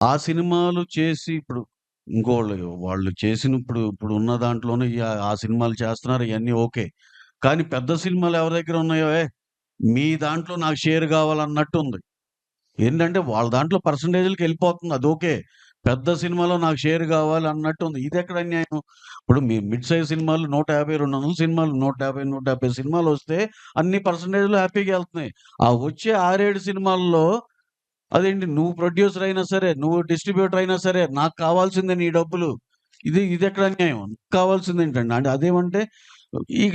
ఆ సినిమాలు చేసి ఇప్పుడు వాళ్ళు ఇప్పుడు ఉన్న దాంట్లోనే ఆ సినిమాలు చేస్తున్నారు ఇయన్నీ ఓకే. కానీ పెద్ద సినిమాలు ఎవరి దగ్గర ఉన్నాయో, మీ దాంట్లో నాకు షేర్ కావాలన్నట్టుంది. ఏంటంటే వాళ్ళ దాంట్లో పర్సెంటేజ్‌లకెళ్ళిపోతుంది. అదోకే. పెద్ద సినిమాలో నాకు షేర్ గావాలి అన్నట్టుంది. ఇదెక్కడ అన్యాయం? ఇప్పుడు మీ మిడ్ సైజ్ సినిమాలు 150, 200 సినిమాలు 150, 170 సినిమాలొస్తే అన్ని పర్సెంటేజ్‌లు హ్యాపీగా ఎళ్తున్నాయి. ఆ వచ్చే 6, 7 సినిమాల్లో అదేంటి నువ్వు ప్రొడ్యూసర్ అయినా సరే, నువ్వు డిస్ట్రిబ్యూటర్ అయినా సరే, నాకు కావాల్సిందే నీ డబ్బులు. ఇదెక్కడ అన్యాయం? కావాల్సిందేంటండి? అంటే అదేమంటే ఇక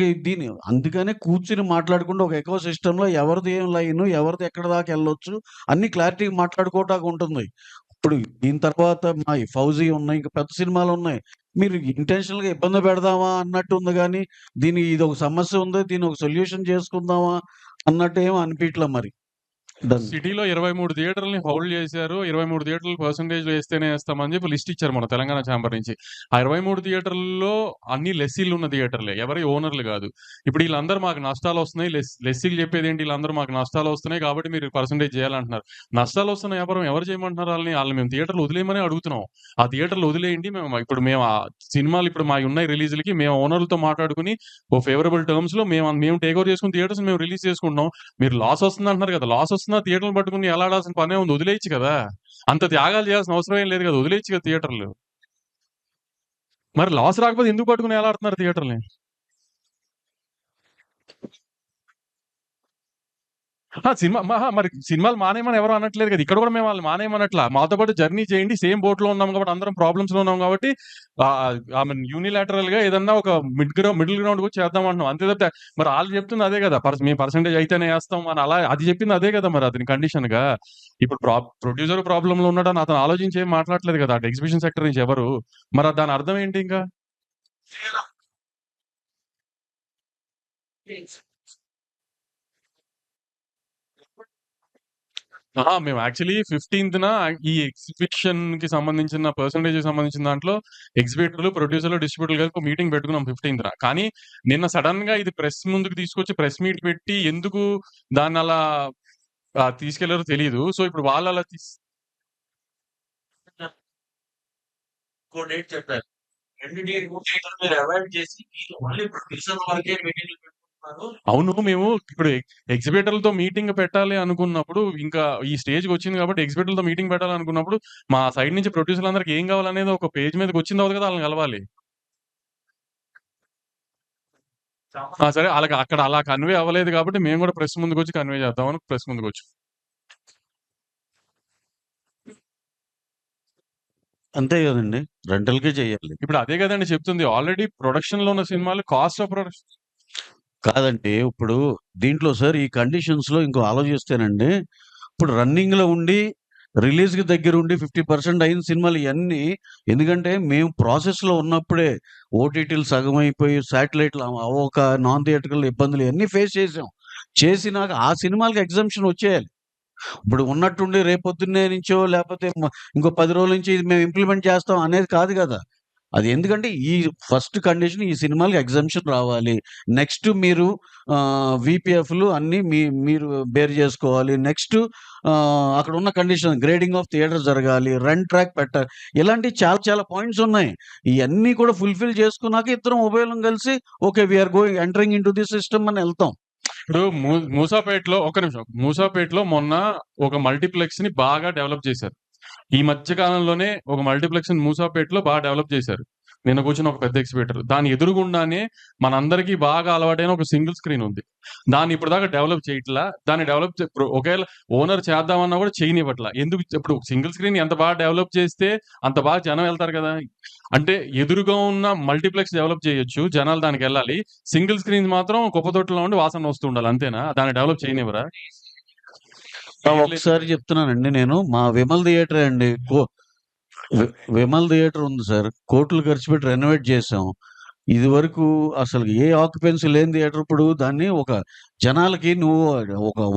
అందుకనే కూర్చొని మాట్లాడుకుంటూ ఒక ఎకో సిస్టమ్‌లో ఎవరిది ఏం లైను, ఎవరిది ఎక్కడి దాకా ఎళ్ళొచ్చు అన్నీ క్లారిటీగా మాట్లాడుకోవటానికి ఉంటుంది. ఇప్పుడు దీని తర్వాత మా 'ఫౌజీ' ఉన్నాయి. ఇంకా పెద్ద సినిమాలున్నాయి. మీరు ఇంటెన్షనల్‌గా ఇబ్బంది పెడదామా అన్నట్టుంది గానీ, ఇదొక సమస్య ఉంది. దీన్నొక సొల్యూషన్ చేసుకుందామా అన్నట్టు ఏమి అనిపియట్లా మరి. డన్. సిటీలో 23 థియేటర్‌లని హోల్డ్ చేశారు. 23 థియేటర్లు పర్సెంటేజ్‌లో ఏస్తేనే ఏస్తామని చెప్పి లిస్ట్ ఇచ్చారు మన తెలంగాణ ఛాంబర్ నుంచి. ఆ 23 థియేటర్లలో అన్ని లెస్సీలున్న థియేటర్లే. ఎవరి ఓనర్‌లు గాదు. ఇప్పుడు ఈళ్ళందరూ మాకు నష్టాలొస్తున్నాయి. లెస్సీలు చెప్పేదేంటి ఈళ్ళందరూ మాకు నష్టాలొస్తున్నాయి కాబట్టి మీరు పర్సెంటేజ్ చేయాలంటున్నారు. నష్టాలొస్తున్న వ్యాపారం ఎవరు చేయమంటున్నారు ఆళ్ళని? ఆళ్ళని మేము థియేటర్లు వదిలేయమనే అడుగుతున్నాం. ఆ థియేటర్లు వదిలేయండి. మేము ఆ సినిమాలు ఇప్పుడు మాయున్నాయి రిలీజ్‌లకి మేము ఓనర్‌లతో మాట్లాడుకొని ఓ ఫేవరబుల్ టర్మ్స్‌లో మేము టేక్ ఓవర్ చేసుకుని థియేటర్స్‌ని మేము రిలీజ్ చేసుకుంటున్నాం. మీరు లాస్ వస్తుందంటున్నారు కదా! లాస్ వస్తున్నా థియేటర్‌లు పట్టుకొని ఎలాడాల్సిన పనే ఉంది. వదిలేయొచ్చు కదా! అంత త్యాగాలు చేయాల్సిన అవసరం ఏం లేదు కదా! వదిలేయొచ్చు కదా థియేటర్‌లు. మరి లాస్ రాకపోతే ఎందుకు పట్టుకొని ఎలాడుతున్నారు థియేటర్‌లని? మరి సినిమాలు మానేయమని ఎవరు అనట్లేదు కదా! ఇక్కడ కూడా మేము వాళ్ళని మానేయమనట్లా. మాతో పాటు జర్నీ చేయండి. సేమ్ బోట్‌లో ఉన్నాం కాబట్టి అందరం ప్రాబ్లమ్స్‌లో ఉన్నాం కాబట్టి ఐ మీన్ యూనిలాటరల్‌గా ఏదన్నా ఒక మిడిల్ గ్రౌండ్ కూడా చేద్దాం అంటున్నాం. అంతే తప్పితే మరి ఆళ్ళు చెప్తుంది అదే కదా! మేము పర్సెంటేజ్ అయితేనే ఏస్తాం అని అది చెప్పింది అదే కదా! మరి అతని కండిషన్‌గా. ఇప్పుడు ప్రొడ్యూసర్ ప్రాబ్లమ్‌లో ఉన్నాడని అతను ఆలోచించి ఏం మాట్లాడట్లేదు కదా! అటు ఎగ్జిబిషన్ సెక్టర్ నుంచి ఎవరు. మరి దాని అర్థం ఏంటి ఇంకా? మేము యాక్చువల్లీ 15థ్ ఈ ఎగ్జిబిషన్‌కి సంబంధించిన పర్సెంటేజ్‌కి సంబంధించిన దాంట్లో ఎగ్జిబిటర్లు, ప్రొడ్యూసర్లు, డిస్ట్రిబ్యూటర్లు కలిపి ఒక మీటింగ్ పెట్టుకున్నాం 15థ్. కానీ నిన్న సడెన్‌గా ఇది ప్రెస్ ముందుకు తీసుకొచ్చి ప్రెస్ మీట్ పెట్టి ఎందుకు దాన్నలా తీసుకెళ్లారో తెలీదు. సో, ఇప్పుడు వాళ్ళలా ఇంకో డేట్ చెప్పారు. 2 డేట్‌లు మీరు అవాయిడ్ చేసి మీరు ఓన్లీ ప్రొడ్యూసర్ వరకే మీటింగ్‌లు పెట్టుకుంటున్నారు. అవును. మేము ఇప్పుడు ఎగ్జిబిటర్లతో మీటింగ్ పెట్టాలి అనుకున్నప్పుడు, ఇంకా ఈ స్టేజ్‌కొచ్చింది కాబట్టి ఎగ్జిబిటర్లతో మీటింగ్ పెట్టాలనుకున్నప్పుడు, మా సైడ్ నుంచి ప్రొడ్యూసర్లందరికి ఏం కావాలనేది ఒక పేజ్ మీదకొచ్చిన తర్వాత కదా ఆళ్ళని కలవాలి. సరే ఆళ్ళకి అక్కడ అలా కన్వే అవ్వలేదు కాబట్టి మేము కూడా ప్రెస్ ముందుకొచ్చి కన్వే చేద్దామని ప్రెస్ ముందుకొచ్చాం. అంతే గదండీ! రెంటల్‌కే చేయాలి. ఇప్పుడు అదే కదండీ చెప్తుంది. ఆల్రెడీ ప్రొడక్షన్‌లో ఉన్న సినిమాలు కాస్ట్ ఆఫ్ ప్రొడక్షన్ కాదండి. ఇప్పుడు దీంట్లో సార్ ఈ కండిషన్స్‌లో ఇంకో ఆలోచిస్తేనండి, ఇప్పుడు రన్నింగ్‌లో ఉండి, రిలీజ్‌కి దగ్గరుండి 50% అయిన సినిమాలు ఇయన్నీ ఎందుకంటే మేము ప్రాసెస్‌లో ఉన్నప్పుడే ఓటీటీలు సగం అయిపోయి, శాటిలైట్‌లు అవ్వక, నాన్ థియేట్రికల్ ఇబ్బందులు ఇయన్నీ ఫేస్ చేసాం. చేసినాక ఆ సినిమాలకి ఎగ్జంప్షన్ వచ్చేయాలి. ఇప్పుడు ఉన్నట్టుండి రేపొద్దున్నే నుంచో లేపోతే ఇంకో 10 రోజుల నుంచి ఇది మేము ఇంప్లిమెంట్ చేస్తాం అనేది కాదు గదా! అది ఎందుకంటే ఫస్ట్ కండిషన్ ఈ సినిమాలకి ఎగ్జంప్షన్ రావాలి. నెక్స్ట్ మీరు వీపీఎఫ్‌లు అన్నీ మీరు బేర్ జేసుకోవాలి. నెక్స్ట్ అక్కడున్న కండిషన్ గ్రేడింగ్ ఆఫ్ థియేటర్ జరగాలి. రన్ ట్రాక్ పెట్టాలి. ఇలాంటియి చాలా చాలా పాయింట్స్ ఉన్నాయి. ఇయన్నీ కూడా ఫుల్‌ఫిల్ చేసుకున్నాక ఇద్దరం ఉభయులం కలిసి okay. We are entering into the system అని ఎళ్తాం. ఇప్పుడు మూసాపేటలో ఒక్క నిమిషం. మూసాపేటలో మొన్న ఒక మల్టీప్లెక్స్‌ని బాగా డెవలప్ చేశారు. ఈ మధ్య కాలంలోనే ఒక మల్టీప్లెక్స్‌ని మూసాపేటలో బాగా డెవలప్ చేశారు. నిన్న కూర్చున్న ఒక పెద్ద ఎగ్జిబిటర్. దాని ఎదురుగుండానే మనందరికీ బాగా అలవాటైన ఒక సింగిల్ స్క్రీన్ ఉంది. దాన్ని ఇప్పటిదాకా డెవలప్ చేయట్లా. దాన్ని డెవలప్ ఇప్పుడు ఒకవేళ ఓనర్ చేద్దామన్నా కూడా చేయనివ్వట్లా. ఎందుకు ఇప్పుడు సింగిల్ స్క్రీన్ ఎంత బాగా డెవలప్ చేస్తే అంత బాగా జనం ఎళ్తారు కదా! అంటే ఎదురుగా ఉన్న మల్టీప్లెక్స్ డెవలప్ చేయొచ్చు. జనాలు దానికెళ్ళాలి. సింగిల్ స్క్రీన్స్ మాత్రం కుప్పతొట్టులో ఉండి వాసన వస్తూ ఉండాలి అంతేనా? దాన్ని డెవలప్ చేయనివ్వరా? ఒకసారి చెప్తున్నానండి నేను. మా విమల్ థియేటరే అండి. విమల్ థియేటర్ ఉంది సార్. కోట్లు ఖర్చు పెట్టి రెనోవేట్ చేశాం. ఇదివరకు అసలు ఏ ఆక్యుపెన్సీ లేని థియేటర్ ఇప్పుడు దాన్ని ఒక జనాలకి నువ్వు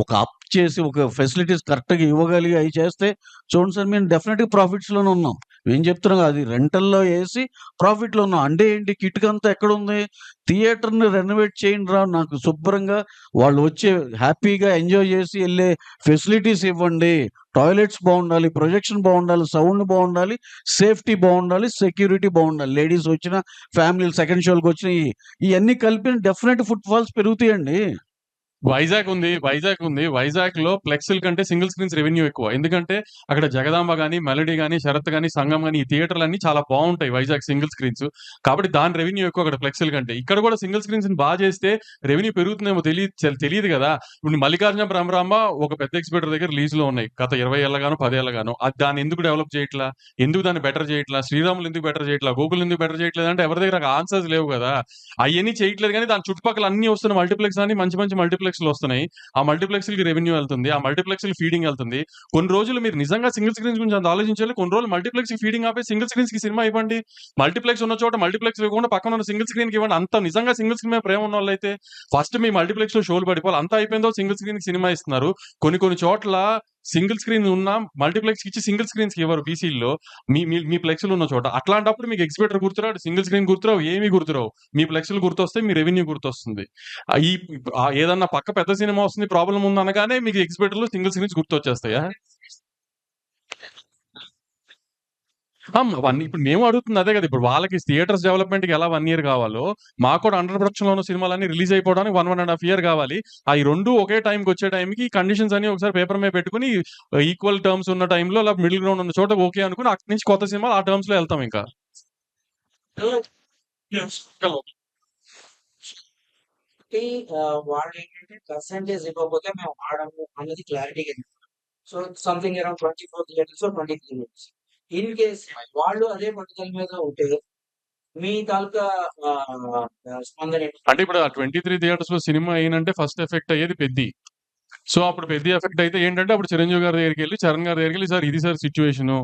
ఒక అప్ చేసి ఒక ఫెసిలిటీస్ కరెక్ట్‌గా ఇవ్వగలిగి అయి చేస్తే చూడండి సార్ మేము డెఫినిట్‌గా ప్రాఫిట్స్‌లోనే ఉన్నాం. మేము చెప్తున్నాం అది రెంటల్‌లో ఏసి ప్రాఫిట్‌లో ఉన్నాం. అంటే ఏంటి కిటుకంతా ఎక్కడుంది? థియేటర్‌ని రెనోవేట్ చేయండిరా నాకు శుభ్రంగా వాళ్ళు వచ్చి హ్యాపీగా ఎంజాయ్ చేసి ఎళ్ళే ఫెసిలిటీస్ ఇవ్వండి. టాయిలెట్స్ బావుండాలి, ప్రొజెక్షన్ బావుండాలి, సౌండ్ బావుండాలి, సేఫ్టీ బావుండాలి, సెక్యూరిటీ బావుండాలి. లేడీస్ వచ్చినా, ఫ్యామిలీలు సెకండ్ షో‌లకొచ్చినా ఇయన్నీ కలిపి డెఫినెట్ ఫుట్ ఫాల్స్ పెరుగుతాయండి. వైజాగ్ ఉంది. వైజాగ్‌లో ఫ్లెక్స్‌ల కంటే సింగిల్ స్క్రీన్స్ రెవెన్యూ ఎక్కువ. ఎందుకంటే అక్కడ జగదాంబ గాని, మెలోడీ గాని, శరత్ గాని, సంగం గాని ఈ థియేటర్‌లన్నీ చాలా బావుంటాయి వైజాగ్ సింగిల్ స్క్రీన్స్. కాబట్టి దాని రెవెన్యూ ఎక్కువ అక్కడ ఫ్లెక్స్‌ల కంటే. ఇక్కడ కూడా సింగిల్ స్క్రీన్స్‌ని చేస్తే రెవెన్యూ పెరుగుతుందేమో తెలీదు గదా! ఇప్పుడు మల్లికార్జున భ్రమరాంబ ఒక పెద్ద ఎగ్జిబిటర్ దగ్గర లీజ్‌లో ఉన్నాయి. గత 20 ఏళ్లగానో, 10 ఏళ్లగానో. దాన్ని ఎందుకు డెవలప్ చేయట్లా? ఎందుకు దాన్ని బెటర్ చేయట్లా? శ్రీరాములు ఎందుకు బెటర్ చేయట్లా? గోకుల్ ఎందుకు బెటర్ చేయట్లేదంటే ఎవరి దగ్గర ఆన్సర్స్ లేవు గదా! అయన్నీ చేయట్లేదు గానీ దాని చుట్టుపక్కల అన్నీ వస్తున్న మల్టీప్లెక్స్ అన్ని మంచి మంచి మల్టీప్లెక్స్‌లు వస్తున్నాయి. ఆ మల్టీప్లెక్స్‌లకి రెవెన్యూ వెళ్తుంది. ఆ మల్టీప్లెక్స్‌లకి ఫీడింగ్ వెళ్తుంది. కొన్ని రోజులు మీరు నిజంగా సింగిల్ స్క్రీన్స్ గురించి అంత ఆలోచించాలి. కొన్ని రోజులు మల్టీప్లెక్స్‌కి ఫీడింగ్ ఆపేసి సింగిల్ స్క్రీన్స్‌కి సినిమా ఇవ్వండి. మల్టీప్లెక్స్ ఉన్న చోట మల్టీప్లెక్స్ ఇవ్వకుండా పక్కన ఉన్న సింగిల్ స్క్రీన్‌కి ఇవ్వండి. అంత నిజంగా సింగిల్ స్క్రీన్ మీద ప్రేమ ఉన్నోళ్ళైతే ఫస్ట్ మీ మల్టీప్లెక్స్‌లో షోలు పడిపోవాలి. అంతా అయిపోయిందో సింగిల్ స్క్రీన్‌కి సినిమా ఇస్తున్నారు. కొన్ని చోట్ల సింగిల్ స్క్రీన్ ఉన్న మల్టీప్లెక్స్‌కి ఇచ్చి సింగిల్ స్క్రీన్స్‌కి ఇవ్వరు బీసీల్లో. మీ మీ మీ ప్లెక్స్‌లు ఉన్న చోట. అట్లాంటప్పుడు మీకు ఎగ్జిబిటర్ గుర్తురాడు, సింగిల్ స్క్రీన్ గుర్తురావు, ఏమీ గుర్తురావు. మీ ప్లెక్స్‌లు గుర్తొస్తాయి. మీ రెవెన్యూ గుర్తొస్తుంది. ఈ ఏదన్నా పక్క పెద్ద సినిమా వస్తుంది, ప్రాబ్లమ్ ఉంది అనగానే మీకు ఎగ్జిబిటర్‌లో సింగిల్ స్క్రీన్స్ గుర్తొచ్చేస్తాయా? అవన్నీ ఇప్పుడు మేము అడుగుతుంది అదే కదా! ఇప్పుడు వాళ్ళకి థియేటర్స్ డెవలప్‌మెంట్‌కి ఎలా 1 ఇయర్ కావాలో, మాకు కూడా అండర్ ప్రొడక్షన్‌లో ఉన్న సినిమాలన్నీ రిలీజ్ అయిపోవడానికి 1 ఇయర్ కావాలి. ఈ 2 ఒకే టైంకి వచ్చే టైంకి ఈ కండిషన్స్ అన్ని ఒకసారి పేపర్ మీద పెట్టుకొని ఈక్వల్ టర్మ్స్ ఉన్న టైంలో లేదా మిడిల్ గ్రౌండ్ ఉన్న చోట ఓకే అనుకుని అక్కడి నుంచి కొత్త సినిమాలు ఆ టర్మ్స్‌లో ఎళ్తాం ఇంకా. కాబట్టి వాళ్ళేంటంటే పర్సెంటేజ్ ఇవ్వకపోతే మేము ఆడము అన్నది క్లారిటీగా చెప్పారు. So something around 24 theatres, 23 theatres. In case వాళ్ళు అదే పట్టుదల మీద ఉంటే మీ తాలూకా స్పందన ఏంటి? అంటే ఇప్పుడు ఆ 23 థియేటర్స్‌లో సినిమా అయిందంటే ఫస్ట్ ఎఫెక్ట్ అయ్యేది పెద్ది. సో అప్పుడు పెద్ది ఎఫెక్ట్ అయితే ఏంటంటే అప్పుడు చిరంజీవి గారి దగ్గరికెళ్ళి, చరణ్ గారి దగ్గరికెళ్ళి సార్ ఇది సార్ సిట్యుయేషను.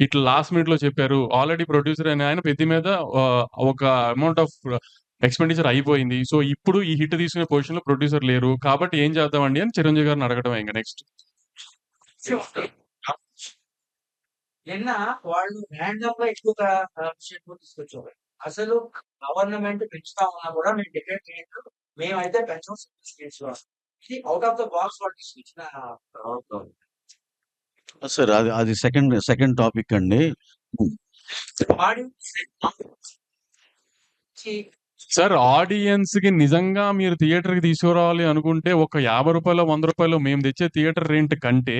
ఇట్లా లాస్ట్ మినిట్‌లో చెప్పారు. ఆల్రెడీ ప్రొడ్యూసర్ అనే ఆయన పెద్ది మీద ఒక అమౌంట్ ఆఫ్ ఎక్స్‌పెండిచర్ అయిపోయింది. సో ఇప్పుడు ఈ హిట్ తీసుకునే పొజిషన్‌లో ప్రొడ్యూసర్ లేరు. కాబట్టి ఏం చేద్దామండి అని చిరంజీవి గారిని అడగడమే ఇంక నెక్స్ట్. నిన్న వాళ్ళు ర్యాండమ్‌గా ఎక్కువగా విషయం తీసుకొచ్చారు. అసలు గవర్నమెంట్ పెంచుతా ఉన్నా కూడా మేము డిక్లేర్ చేయట్లేదు. మేమైతే పెంచం స్టేట్స్‌లో. ఇది ఔట్ ఆఫ్ ద బాక్స్ వాళ్ళు తీసుకొచ్చిన సార్ అది సెకండ్ టాపిక్ అండి. సార్ ఆడియన్స్‌కి నిజంగా మీరు థియేటర్‌కి తీసుకురావాలి అనుకుంటే ఒక రూ. 50 రూ. 100 మేము తెచ్చే థియేటర్ రెంట్ కంటే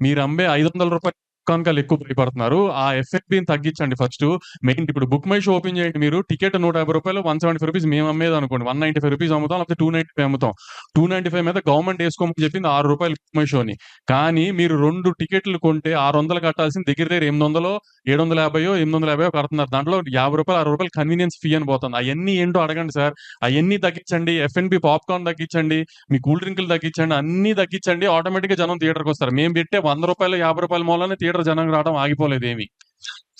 మీరు అమ్మే రూ. 500 కనుకలు ఎక్కువ భయపడుతున్నారు. ఆ ఎఫ్ఎఫ్‌బిని తగ్గించండి ఫస్టు. మెయిన్ ఇప్పుడు బుక్ మై షో ఓపెన్ చేయండి మీరు. టికెట్ రూ. 150 రూ. 175 మేము అమ్మేదనుకోండి. రూ. 195 అమ్ముతాం. లేకపోతే 295 అమ్ముతాం. 295 మీద గవర్నమెంట్ ఏసుకోమని చెప్పింది రూ. 6 బుక్ మై షోని. కానీ మీరు 2 టికెట్లు కొంటే 600 కట్టాల్సింది దగ్గర 800, 750, 850 కడుతున్నారు. దాంట్లో రూ. 50, రూ. 60 కన్వీనియన్స్ ఫీ అని పోతుంది. అయన్నీ ఏంటో అడగండి సార్. అయన్నీ తగ్గించండి. ఎఫ్&బి పాప్‌కార్న్ తగ్గించండి. మీ కూల్ డ్రింకులు తగ్గించండి. అన్నీ తగ్గించండి. ఆటోమేటిక్‌గా జనం థియేటర్‌కొస్తారు. మేము పెట్టే రూ. 100, రూ. 50 మూలనే థియేటర్ జనం రావడం ఆగిపోలేదేమి.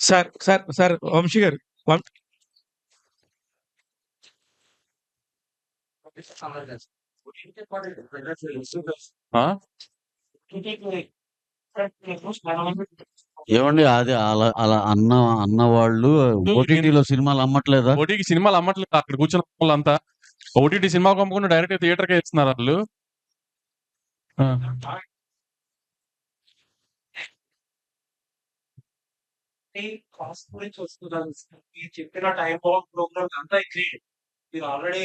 సార్ వంశీ గారు ఆ? ఏవండి అది అలా అన్న వాళ్ళు ఓటీటీలో సినిమాలు అమ్మట్లేదా? ఓటీటీ సినిమాలు అమ్మట్లేదు. అక్కడ కూర్చున్న వాళ్ళంతా ఓటీటీ సినిమా అమ్ముకుని డైరెక్ట్ థియేటర్‌కే ఇస్తున్నారు వాళ్ళు. ఆ. కాస్ట్ గురించి వస్తున్నారు. మీరు చెప్పిన టైప్ ఆఫ్ ప్రోగ్రామ్ అంతా అగ్రీడ్. మీరు ఆల్రెడీ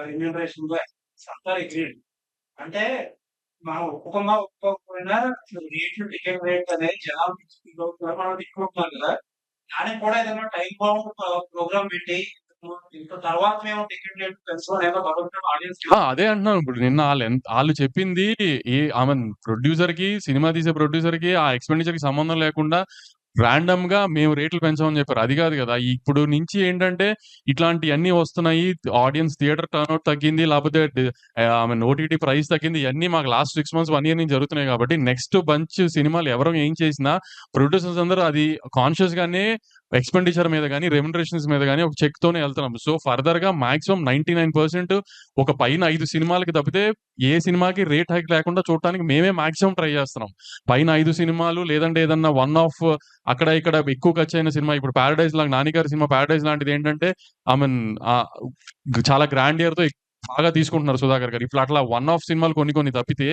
రెమ్యూనరేషన్ అంతా అగ్రీడ్. అంటే మనం ఒప్పుకోకపోయినా రేట్లు టికెట్ రేట్ అనేది జనాలు మనం తీసుకుంటున్నాం కదా. దానికి కూడా ఏదైనా టైం బౌండ్ ప్రోగ్రామ్ పెట్టి తర్వాత మేము టికెట్ రేట్ పెంచుకోవడం ఆడియన్స్ అదే అంటున్నాను. ఇప్పుడు నిన్న ఆళ్ళు చెప్పింది ప్రొడ్యూసర్‌కి, సినిమా తీసే ప్రొడ్యూసర్‌కి ఆ ఎక్స్‌పెండిచర్‌కి సంబంధం లేకుండా రాండమ్‌గా మేము రేట్లు పెంచామని చెప్పారు. అది కాదు కదా! ఇప్పుడు నుంచి ఏంటంటే ఇట్లాంటియన్నీ వస్తున్నాయి. ఆడియన్స్ థియేటర్ టర్నౌట్ తగ్గింది. లేకపోతే ఓటీటీ ప్రైస్ తగ్గింది. ఇయన్నీ మాకు లాస్ట్ 6 మంత్స్, 1 ఇయర్ నుంచి జరుగుతున్నాయి కాబట్టి నెక్స్ట్ బంచ్ సినిమాలు ఎవరు ఏం చేసినా ప్రొడ్యూసర్స్ అందరూ అది కాన్షియస్‌గానే ఎక్స్‌పెండిచర్ మీద గాని, రెమ్యునరేషన్స్ మీద గాని ఒక చెక్‌తోనే ఎళ్తున్నాం. సో, ఫర్దర్‌గా మాక్సిమం 99% ఒక పైన 5 సినిమాలకి తప్పితే ఏ సినిమాకి రేట్ హైక్ లేకుండా చూడటానికి మేమే మాక్సిమం ట్రై చేస్తున్నాం. పైన 5 సినిమాలు లేదంటే ఏదన్నా వన్ ఆఫ్ అక్కడ ఇక్కడ ఎక్కువ ఖర్చయిన సినిమా ఇప్పుడు 'పారడైజ్' లాగా 'నాని' గారి సినిమా 'పారడైజ్' లాంటిదేంటంటే ఐ మీన్ చాలా గ్రాండియర్‌తో బాగా తీసుకుంటున్నారు 'సుధాకర్' గారు. ఇప్పుడు అట్లా వన్ ఆఫ్ సినిమాలు కొన్ని తప్పితే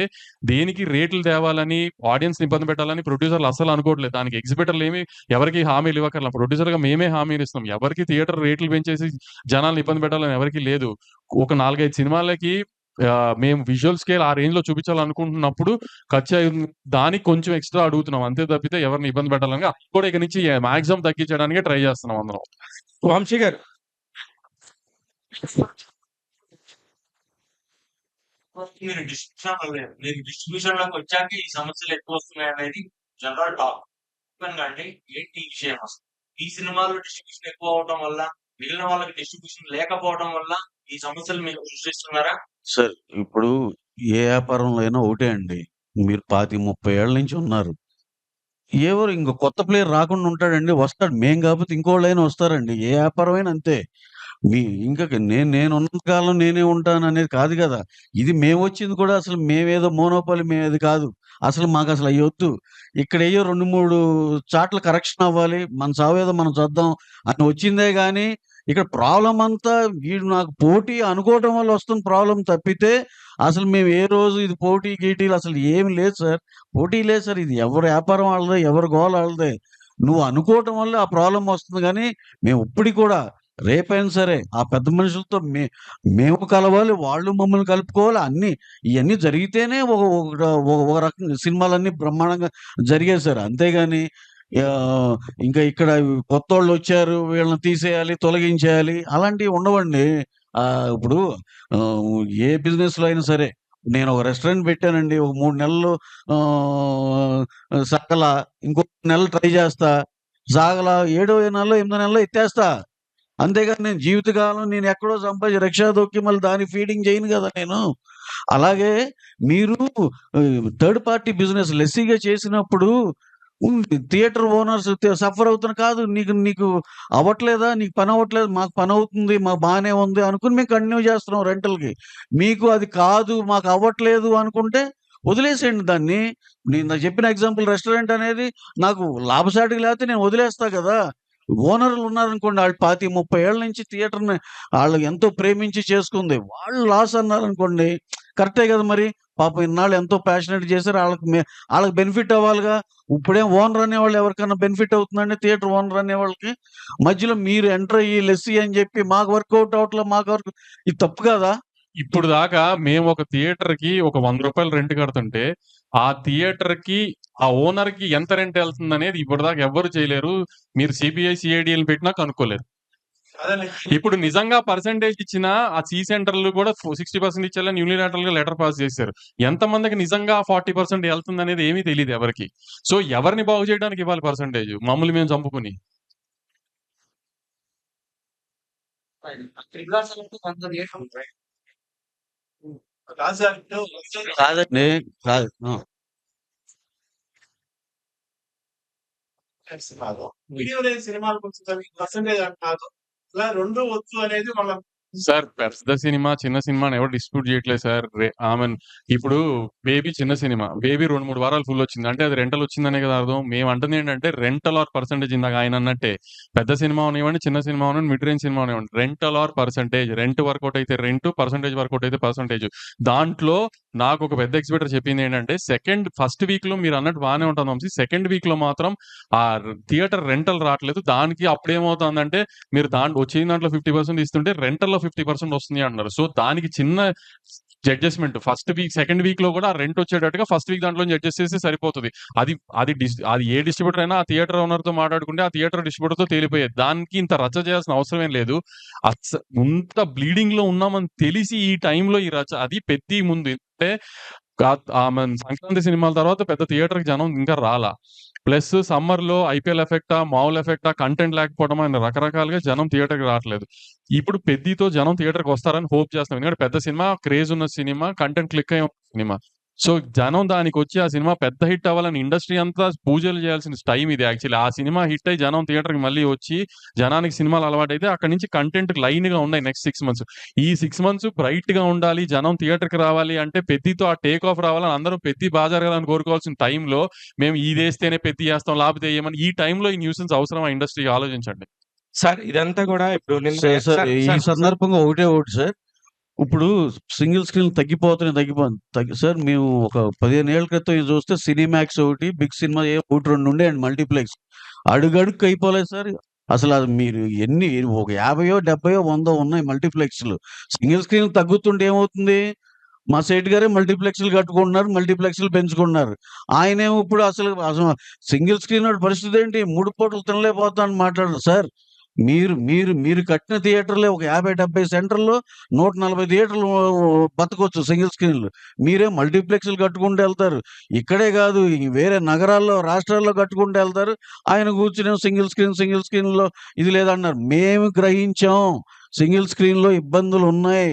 దేనికి రేట్లు తేవాలని, ఆడియన్స్‌ని ఇబ్బంది పెట్టాలని ప్రొడ్యూసర్‌లు అస్సలు అనుకోవట్లేదు. దానికి ఎగ్జిబిటర్‌లేమి ఎవరికీ హామీలు ఇవ్వక్కర్ల. ప్రొడ్యూసర్‌గా మేమే హామీలిస్తున్నాం. ఎవరికీ థియేటర్ రేట్లు పెంచేసి జనాల్ని ఇబ్బంది పెట్టాలని ఎవరికీ లేదు. ఒక 4, 5 సినిమాలకి మేము విజువల్ స్కేల్ ఆ రేంజ్‌లో చూపించాలనుకుంటున్నప్పుడు దానికి కొంచెం ఎక్స్‌ట్రా అడుగుతున్నాం. అంతే తప్పితే ఎవరిని ఇబ్బంది పెట్టాలని అది కూడా ఇక నుంచి మాక్సిమం తగ్గించడానికే ట్రై చేస్తున్నాం అందరం. వంశీ గారు. మీరు డిస్ట్రిబ్యూషన్‌లోకి వచ్చాక ఈ సమస్యలు ఎక్కువ వస్తున్నాయనేది జనరల్ టాక్. అంటే ఏంటి ఈ విషయం అసలు? ఈ సినిమాలో డిస్ట్రిబ్యూషన్ ఎక్కువ అవడం వల్ల, మిగిలిన వాళ్ళకి డిస్ట్రిబ్యూషన్ లేకపోవడం వల్ల ఈ సమస్యలు మీరు సృష్టిస్తున్నారా? సార్ ఇప్పుడు ఏ వ్యాపారంలో అయినా ఒకటే అండి. మీరు 25, 30 ఏళ్ల నుంచి ఉన్నారు. ఎవరు ఇంక కొత్త ప్లేయర్ రాకుండా ఉంటాడండి? వస్తాడు. మేము కాకపోతే ఇంకోళ్ళైనా వస్తారండి. ఏ వ్యాపారమైనా అంతే. నేనున్నంత కాలం నేనే ఉంటాననేది కాదు గదా! ఇది మేమొచ్చింది కూడా అసలు మేమేదో మోనోపోలీ మేమేది కాదు. అసలు మాకసలు అయ్యొద్దు. ఇక్కడేయో 2, 3 చాట్ల కరెక్షన్ అవ్వాలి. మన చావేదో మనం చద్దాం అని వచ్చిందే గానీ, ఇక్కడ ప్రాబ్లమ్ అంతా వీడు నాకు పోటీ అనుకోవటం వల్ల వస్తున్న ప్రాబ్లమ్ తప్పితే, అసలు మేము ఏ రోజు ఇది పోటీ, గీటీలు అసలు ఏమి లేదు సార్. పోటీ లేదు సార్. ఇది ఎవరి వ్యాపారం ఆళ్ళదే, ఎవరి గోల ఆళ్ళదే. నువ్వు అనుకోవటం వల్ల ఆ ప్రాబ్లమ్ వస్తుంది గానీ, మేము ఇప్పటికి కూడా రేపైనా సరే ఆ పెద్ద మనుషులతో మేము కలవాలి, వాళ్ళు మమ్మల్ని కలుపుకోవాలి. ఇయన్నీ జరిగితేనే ఒక రకంగా సినిమాలన్నీ బ్రహ్మాండంగా జరిగాయి సార్. అంతేగాని ఇంకా ఇక్కడ కొత్తోళ్ళొచ్చారు, వీళ్ళని తీసేయాలి, తొలగించేయాలి అలాంటివి ఉండవండి. ఇప్పుడు ఏ బిజినెస్‌లో అయినా సరే నేను ఒక రెస్టారెంట్ పెట్టానండి. ఒక 3 నెలలు సాగలా. ఇంకో నెలలు ట్రై చేస్తా. సాగలా. ఏడో నెలలో, ఎనిమిదో నెలలో ఎత్తేస్తా. అంతేగాని నేను జీవితకాలం నేనెక్కడో సంపాదించి రిక్షా తొక్కి మళ్ళీ దానికి ఫీడింగ్ చేయను గదా నేను. అలాగే మీరు థర్డ్ పార్టీ బిజినెస్ లెస్సీగా చేసినప్పుడు థియేటర్ ఓనర్స్ సఫర్ అవుతున్న కాదు. నీకు అవ్వట్లేదా? నీకు పనవ్వట్లేదు. మాకు పనవుతుంది. మాకు బానే ఉంది అనుకుని మేము కంటిన్యూ చేస్తున్నాం రెంటల్‌కి. మీకు అది కాదు, మాకు అవ్వట్లేదు అనుకుంటే వదిలేసేయండి దాన్ని. నేను ఇందాక చెప్పిన ఎగ్జాంపుల్ రెస్టారెంట్ అనేది నాకు లాభసాటిగా లేకపోతే నేను వదిలేస్తా గదా! ఓనర్‌లు ఉన్నారనుకోండి. ఆళ్ళు 25, 30 ఏళ్ల నుంచి థియేటర్‌ని ఆళ్ళు ఎంతో ప్రేమించి చేసుకుంది. వాళ్ళు లాస్ అన్నారనుకోండి. కరెక్టే గదా మరి. పాపం ఇన్నాళ్ళు ఎంతో ప్యాషనేట్‌గా చేశారు. ఆళ్ళకి బెనిఫిట్ అవ్వాలిగా. ఇప్పుడేం ఓనర్ అనేవాళ్ళు ఎవరికన్నా బెనిఫిట్ అవుతుందండి థియేటర్ ఓనర్ అనేవాళ్ళకి? మధ్యలో మీరు ఎంటర్ అయ్యి లెస్సీ అని చెప్పి మాకు వర్కౌట్ అవ్వట్లే, ఇది తప్పు కాదా? ఇప్పుడు దాకా మేము ఒక థియేటర్‌కి ఒక రూ. 100 రెంట్ కడుతుంటే, ఆ థియేటర్‌కి ఆ ఓనర్‌కి ఎంత రెంట్ ఎళ్తుందనేది ఇప్పటిదాకా ఎవ్వరు చేయలేరు. మీరు సీబీఐ, సీఐడీఎల్‌ని పెట్టినా కనుక్కోలేరు. ఇప్పుడు నిజంగా పర్సెంటేజ్ ఇచ్చినా ఆ సెంటర్‌లు కూడా 60% ఇచ్చేయాలని యూనిలాటరల్‌గా లెటర్ పాస్ చేశారు. ఎంతమందికి నిజంగా 40% ఎళ్తుందనేది ఏమీ తెలీదు ఎవరికీ. సో, ఎవరిని బాగు చేయడానికి ఇవ్వాలి పర్సెంటేజ్? మమ్మల్ని మేము చంపుకొని. కాదు సార్. ఇప్పుడు కాదండి. కాదు. వీడియో లేని సినిమాలకు వచ్చేసరికి పర్సెంటేజ్ అంటున్నారు. ఇలా 2 వచ్చు అనేది వాళ్ళ సార్ పెద్ద సినిమా, చిన్న సినిమాని ఎవరు డిస్ప్యూట్ చేయట్లేదు సార్. ఇప్పుడు 'బేబీ' చిన్న సినిమా. 'బేబీ' 2, 3 వారాలు ఫుల్ వచ్చింది. అంటే అది రెంటల్ వచ్చిందనే కదా అర్థం. మేము అంటుంది ఏంటంటే రెంటల్ ఆర్ పర్సెంటేజ్ ఇందాక ఆయన అన్నట్టే. పెద్ద సినిమా అవనివ్వండి, చిన్న సినిమా అవనివ్వండి, మిడ్ రేంజ్ సినిమా అవనివ్వండి. Rental or percentage. Rent work out అయితే రెంట్, పర్సెంటేజ్ వర్కౌట్ అయితే పర్సెంటేజ్. దాంట్లో నాకు ఒక పెద్ద ఎగ్జిబిటర్ చెప్పింది ఏంటంటే ఫస్ట్ వీక్‌లో మీరు అన్నట్టు బానే ఉంటుంది వంశీ. సెకండ్ వీక్‌లో మాత్రం ఆ థియేటర్ రెంటల్ రావట్లేదు. దానికి అప్పుడేమవుతుందంటే మీరు వచ్చిన దాంట్లో 50% ఇస్తుంటే రెంటల్‌లో 50% వస్తుంది అంటున్నారు. సో, దానికి చిన్న అడ్జస్ట్‌మెంట్ సెకండ్ వీక్‌లో కూడా రెంట్ వచ్చేటట్టుగా ఫస్ట్ వీక్ దాంట్లో నుంచి అడ్జస్ట్ చేస్తే సరిపోతది. అది ఏ డిస్ట్రిబ్యూటర్ అయినా ఆ థియేటర్ ఓనర్‌తో మాట్లాడుకుంటే ఆ థియేటర్ డిస్ట్రిబ్యూటర్‌తో తేలిపోయేది. దానికి ఇంత రచ్చ చేయాల్సిన అవసరం ఏం లేదు. ఇంత బ్లీడింగ్‌లో ఉన్నామని తెలిసి ఈ టైంలో ఈ రచ్చ అది పెద్ది ముందు అంటే సంక్రాంతి సినిమాల తర్వాత పెద్ద థియేటర్‌కి జనం ఇంకా రాలా. ప్లస్ సమ్మర్‌లో ఐపీఎల్ ఎఫెక్టా, మామూలు ఎఫెక్టా, కంటెంట్ లేకపోవడమా అని రకరకాలుగా జనం థియేటర్‌కి రావట్లేదు. ఇప్పుడు పెద్దితో జనం థియేటర్‌కి వస్తారని హోప్ చేస్తున్నాం. ఎందుకంటే పెద్ద సినిమా, క్రేజ్ ఉన్న సినిమా, కంటెంట్ క్లిక్ అయ్యే సినిమా. సో, జనం దానికొచ్చి ఆ సినిమా పెద్ద హిట్ అవ్వాలని ఇండస్ట్రీ అంతా పూజలు చేయాల్సిన టైం ఇది యాక్చువల్లీ. ఆ సినిమా హిట్ అయ్యి జనం థియేటర్‌కి మళ్ళీ వచ్చి, జనానికి సినిమాలు అలవాటైతే అక్కడి నుంచి కంటెంట్ లైన్‌గా ఉన్నాయి నెక్స్ట్ 6 మంత్స్. ఈ 6 మంత్స్ బ్రైట్‌గా ఉండాలి, జనం థియేటర్‌కి రావాలి అంటే పెద్దితో ఆ టేక్ ఆఫ్ రావాలని అందరూ పెద్ది బా జరగాలని కోరుకోవాల్సిన టైంలో, మేము ఇదేస్తేనే పెద్ది చేస్తాం, లేకపోతే ఎయమని ఈ టైంలో ఈ న్యూసెన్స్ అవసరమా ఇండస్ట్రీకి ఆలోచించండి. సార్ ఇదంతా గూడా ఇప్పుడు నిన్న సార్ సార్ సార్ ఈ సార్ సార్ సందర్భంగా ఒకటి సార్. ఇప్పుడు సింగిల్ స్క్రీన్ సార్ మేము ఒక 15 ఏళ్ల క్రితం ఇది చూస్తే సినిమాక్స్ ఒకటి, బిగ్ సినిమా ఒకటి 2 ఉండేయండి మల్టీప్లెక్స్. అడుగడుగుకి అయిపోలేదు సార్. అసలు అది మీరు ఎన్ని ఒక 50, 70, 100 ఉన్నాయి మల్టీప్లెక్స్‌లు. సింగిల్ స్క్రీన్ తగ్గుతుంటే ఏమవుతుంది? మా సేటు గారే మల్టీప్లెక్స్‌లు కట్టుకుంటున్నారు. మల్టీప్లెక్స్‌లు పెంచుకుంటున్నారు. ఆయనేమో ఇప్పుడు అసలు సింగిల్ స్క్రీనోడి పరిస్థితి ఏంటి? 3 పూటలు తినలేకపోతున్నాను మాట్లాడరు సార్. మీరు మీరు మీరు కట్టిన థియేటర్‌లే ఒక 50, 70 సెంటర్‌లో 140 థియేటర్లు బతకొచ్చు సింగిల్ స్క్రీన్‌లు. మీరేం మల్టీప్లెక్స్‌లు కట్టుకుంటూ ఎళ్తారు. ఇక్కడే కాదు వేరే నగరాల్లో, రాష్ట్రాల్లో కట్టుకుంటూ ఎళ్తారు. ఆయన కూర్చొని సింగిల్ స్క్రీన్‌లో ఇది లేదన్నారు. మేము గ్రహించాం. సింగిల్ స్క్రీన్‌లో ఇబ్బందులున్నాయి.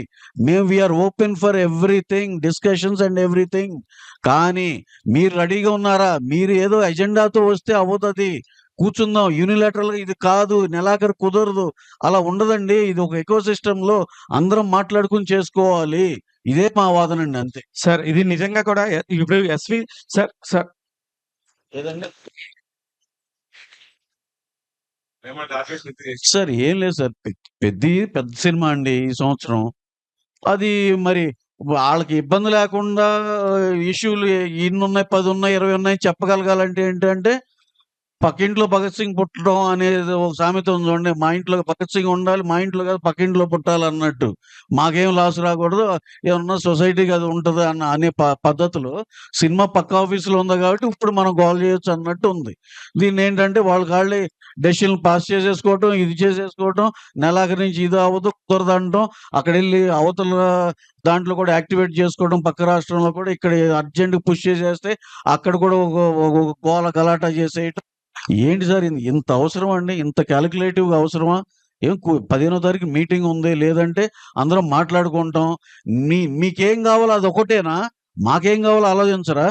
We are open for everything, discussions and everything. కానీ మీరు రెడీగా ఉన్నారా? మీరు ఏదో ఎజెండాతో వస్తే అవ్వదది. కూర్చుందాం. యూనిలాటరల్‌గా ఇది కాదు, నెలాఖరు కుదరదు. అలా ఉండదండి. ఇది ఒక ఎకో సిస్టమ్‌లో అందరం మాట్లాడుకొని చేసుకోవాలి. ఇదే మా వాదనండి అంతే. సార్ ఇది నిజంగా కూడా ఇప్పుడు ఎస్వి సార్ సార్ ఏదండి? సార్ ఏం లేదు సార్. పెద్ద సినిమా అండి ఈ సంవత్సరం. అది మరి ఆళ్ళకి ఇబ్బంది లేకుండా ఇష్యూలు ఇన్నున్నాయి, 10 ఉన్నాయి, 20 ఉన్నాయి చెప్పగలగాలంటే ఏంటంటే పక్కింట్లో భగత్ సింగ్ పుట్టడం అనేది ఒక సామెత ఉంది చూడండి. మా ఇంట్లో భగత్ సింగ్ ఉండాలి, మా ఇంట్లో కాదు పక్కింట్లో పుట్టాలన్నట్టు. మాకేం లాస్ రాకూడదు, ఏమన్నా సొసైటీకి అది ఉంటది అనే పద్ధతిలో సినిమా పక్క ఆఫీస్‌లో ఉంది కాబట్టి ఇప్పుడు మనం గోల చేయొచ్చు అన్నట్టు ఉంది. దీన్నేంటంటే వాళ్ళకాళ్ళే డెసిషన్‌లు పాస్ చేసేసుకోవటం, ఇది చేసేసుకోవటం, నెలాఖరు నుంచి ఇది అవ్వదు, కుదరదంటం, అక్కడెళ్ళి అవతల దాంట్లో కూడా యాక్టివేట్ చేసుకోవడం పక్క రాష్ట్రంలో కూడా, ఇక్కడ అర్జెంట్‌గా పుష్ చేసేస్తే అక్కడ కూడా ఒక గోల గలాటా చేసేయటం. ఏంటి సార్ ఇంత అవసరమా అండి? ఇంత కాలిక్యులేటివ్‌గా అవసరమా? 15వ తారీఖు మీటింగ్ ఉంది. లేదంటే అందరం మాట్లాడుకుంటాం. మీకేం కావాలో అదొకటేనా? మాకేం కావాలో ఆలోచించరా?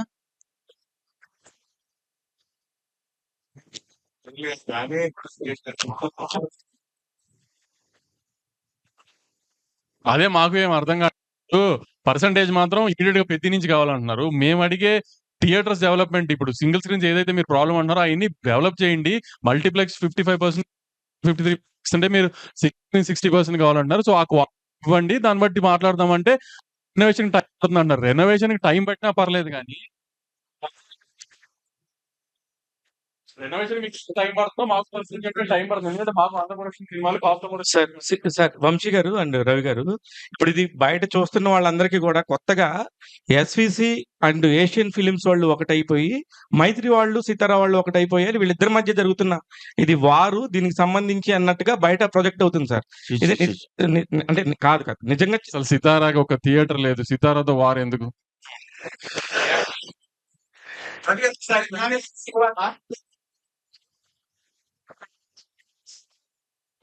అదే మాకు ఏం అర్థం కాదు. పర్సెంటేజ్ మాత్రం ఇమ్మీడియేట్‌గా పెద్ది నుంచి కావాలంటున్నారు. మేము అడిగే థియేటర్స్ డెవలప్‌మెంట్ ఇప్పుడు సింగిల్ స్క్రీన్స్ ఏదైతే మీరు ప్రాబ్లమ్ అంటున్నారో అయన్నీ డెవలప్ చేయండి. మల్టీప్లెక్స్ 55%, 53% అంటే మీరు 60% కావాలంటున్నారు. సో, ఆ ఇవ్వండి. దాన్ని బట్టి మాట్లాడదామంటే రెనోవేషన్‌కి టైం పడుతుందంటున్నారు. రెనోవేషన్‌కి టైం పట్టినా పర్లేదు గానీ రెనోవేషన్‌కి మీకు టైం పడుతుందో మాకు టైం పడుతుంది. ఎందుకంటే మాకు అండర్ ప్రొడక్షన్ సినిమాలు కాస్ట్ ప్రొడక్షన్ సార్ వంశీ గారు అండ్ రవి గారు ఇప్పుడు ఇది బయట చూస్తున్న వాళ్ళందరికీ కూడా కొత్తగా ఎస్విసి అండ్ ఏషియన్ ఫిలిమ్స్ వాళ్ళు ఒకటైపోయి మైత్రి వాళ్ళు సితారా వాళ్ళు ఒకటైపోయారు. వీళ్ళిద్దరి మధ్య జరుగుతున్న ఇది వారు దీనికి సంబంధించి అన్నట్టుగా బయట ప్రొజెక్ట్ అవుతుంది సార్. ఛీ! ఇది ఛీ! ఛీ! అంటే కాదు నిజంగా అసలు సితారాకి ఒక థియేటర్ లేదు. సితారాతో వార్ ఎందుకు?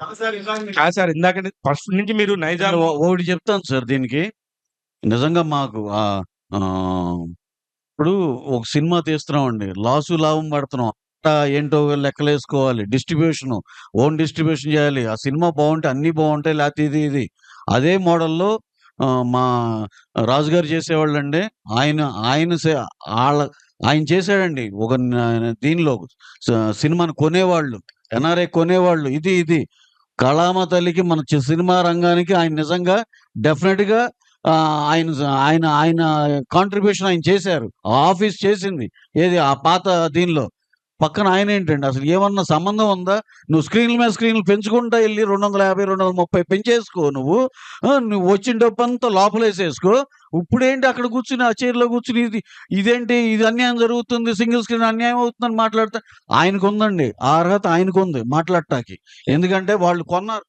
కాదు సార్ ఇందాక ఫస్ట్ నుంచి మీరు నైజాం ఒకటి చెప్తాను సార్ దీనికి. నిజంగా మాకు ఇప్పుడు ఒక సినిమా తీస్తున్నామండి. లాభం పడుతున్నాం. ఏంటో లెక్కలేసుకోవాలి. ఓన్ డిస్ట్రిబ్యూషన్ చేయాలి. ఆ సినిమా బావుంటే అన్నీ బావుంటాయి. లేతే ఇది. అదే మోడల్‌లో మా రాజుగారు చేసేవాళ్ళండి. ఆయన ఆయన సే ఆళ్ళ ఆయన చేసాడండి. ఒక దీనిలో సినిమాని కొనేవాళ్ళు. ఎన్ఆర్ఐ కొనేవాళ్ళు. ఇది. కళామ తల్లికి మన సినిమా రంగానికి ఆయన నిజంగా డెఫినిట్‌గా ఆయన ఆయన ఆయన కాంట్రిబ్యూషన్ ఆయన చేశారు. ఆ ఆఫీస్ చేసింది. ఏది ఆ పాత దీనిలో. పక్కన ఆయనేంటండి అసలు ఏమన్నా సంబంధం ఉందా? నువ్వు స్క్రీన్‌ల మీద స్క్రీన్‌లు పెంచుకుంటా ఎళ్లి 250, 230 పెంచేసుకో నువ్వు. నువ్వు వచ్చిన డబ్బంతా లోపలేసేసుకో. ఇప్పుడేంటి అక్కడ కూర్చొని ఆ చైర్‌లో కూర్చొని ఇదేంటి ఇది అన్యాయం జరుగుతుంది. సింగిల్ స్క్రీన్ అన్యాయం అవుతుందని మాట్లాడితే ఆయనకుందండి. ఆ అర్హత ఆయనకుంది మాట్లాడటానికి. ఎందుకంటే వాళ్ళు కొన్నారు.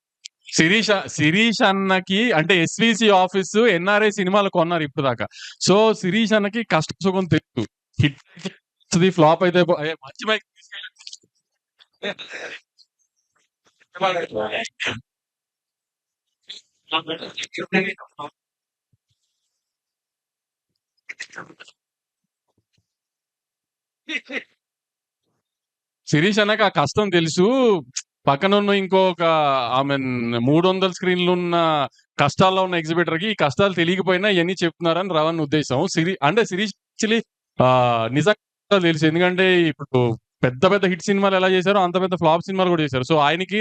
శిరీష్ అన్నకి అంటే ఎస్విసి ఆఫీస్ ఎన్ఆర్ఐ సినిమాలు కొన్నారు ఇప్పుడు దాకా. సో శిరీష్ అన్నకి కష్ట సుఖం తెలుసు. హిట్ ఫ్లాప్ అయితే మంచి మైక్ శిరీష్ అన్నకి ఆ కష్టం తెలుసు. పక్కనున్న ఇంకొక ఆమె 300 స్క్రీన్‌లున్న కష్టాల్లో ఉన్న ఎగ్జిబిటర్‌కి ఈ కష్టాలు తెలియకపోయినా ఇయన్నీ చెప్తున్నారని రవణ ఉద్దేశం. అంటే శిరీష్ యాక్చువల్లీ నిజంగా తెలుసు. ఎందుకంటే ఇప్పుడు పెద్ద పెద్ద హిట్ సినిమాలు ఎలా చేశారో అంత పెద్ద ఫ్లాప్ సినిమాలు కూడా చేశారు. సో ఆయనకి